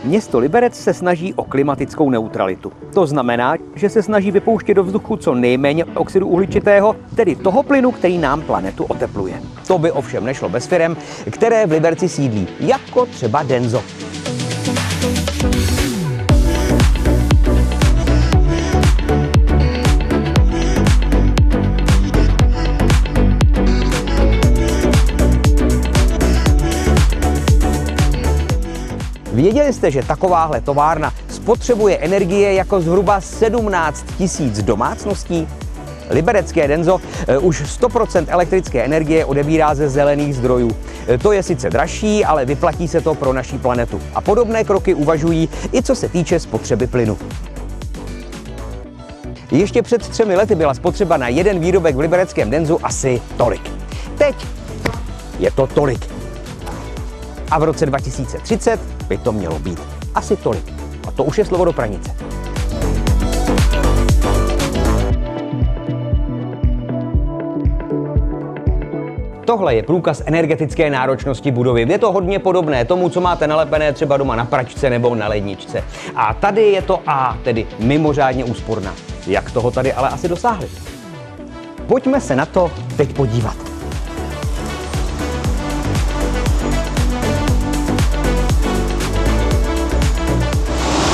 Město Liberec se snaží o klimatickou neutralitu. To znamená, že se snaží vypouštět do vzduchu co nejméně oxidu uhličitého, tedy toho plynu, který nám planetu otepluje. To by ovšem nešlo bez firem, které v Liberci sídlí, jako třeba Denso. Věděli jste, že takováhle továrna spotřebuje energie jako zhruba 17 000 domácností? Liberecké Denso už 100% elektrické energie odebírá ze zelených zdrojů. To je sice dražší, ale vyplatí se to pro naši planetu. A podobné kroky uvažují i co se týče spotřeby plynu. Ještě před 3 lety byla spotřeba na jeden výrobek v libereckém Densu asi tolik. Teď je to tolik. A v roce 2030 by to mělo být asi tolik. A to už je slovo do pranice. Tohle je průkaz energetické náročnosti budovy. Je to hodně podobné tomu, co máte nalepené třeba doma na pračce nebo na ledničce. A tady je to A, tedy mimořádně úsporná. Jak toho tady ale asi dosáhli? Pojďme se na to teď podívat.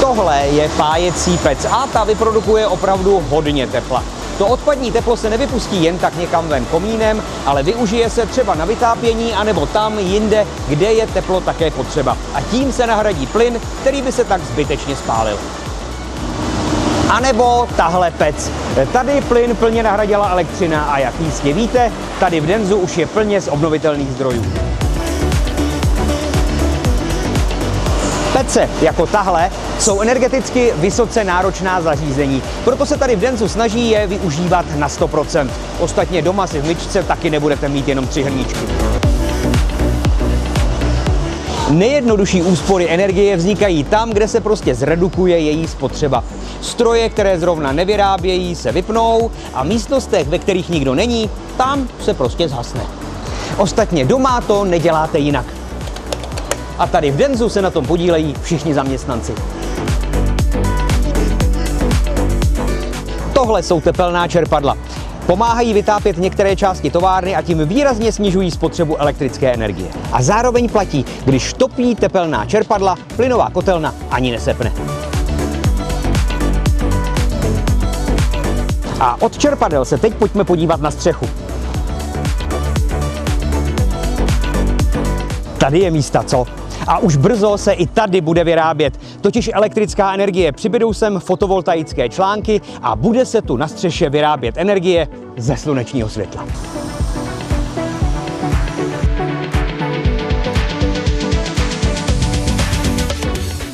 Tohle je pájecí pec a ta vyprodukuje opravdu hodně tepla. To odpadní teplo se nevypustí jen tak někam ven komínem, ale využije se třeba na vytápění anebo tam jinde, kde je teplo také potřeba. A tím se nahradí plyn, který by se tak zbytečně spálil. A nebo tahle pec. Tady plyn plně nahradila elektřina a jak jistě víte, tady v Densu už je plně z obnovitelných zdrojů. Pece jako tahle jsou energeticky vysoce náročná zařízení, proto se tady v Densu snaží je využívat na 100%. Ostatně doma si v myčce taky nebudete mít jenom 3 hrníčky. Nejjednodušší úspory energie vznikají tam, kde se prostě zredukuje její spotřeba. Stroje, které zrovna nevyrábějí, se vypnou a v místnostech, ve kterých nikdo není, tam se prostě zhasne. Ostatně doma to neděláte jinak. A tady v Densu se na tom podílejí všichni zaměstnanci. Tohle jsou tepelná čerpadla. Pomáhají vytápět některé části továrny a tím výrazně snižují spotřebu elektrické energie. A zároveň platí, když topí tepelná čerpadla, plynová kotelna ani nesepne. A od čerpadel se teď pojďme podívat na střechu. Tady je místa, co? A už brzo se i tady bude vyrábět. Totiž elektrická energie, přibydou sem fotovoltaické články a bude se tu na střeše vyrábět energie ze slunečního světla.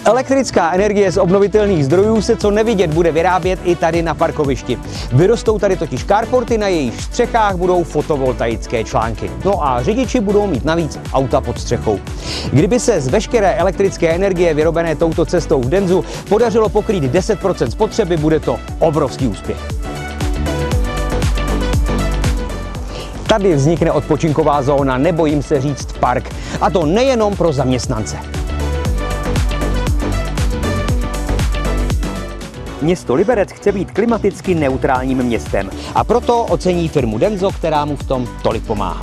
Elektrická energie z obnovitelných zdrojů se co nevidět bude vyrábět i tady na parkovišti. Vyrostou tady totiž carporty, na jejich střechách budou fotovoltaické články. No a řidiči budou mít navíc auta pod střechou. Kdyby se z veškeré elektrické energie vyrobené touto cestou v Densu podařilo pokrýt 10% spotřeby, bude to obrovský úspěch. Tady vznikne odpočinková zóna, nebojím se říct park. A to nejenom pro zaměstnance. Město Liberec chce být klimaticky neutrálním městem a proto ocení firmu Denso, která mu v tom tolik pomáhá.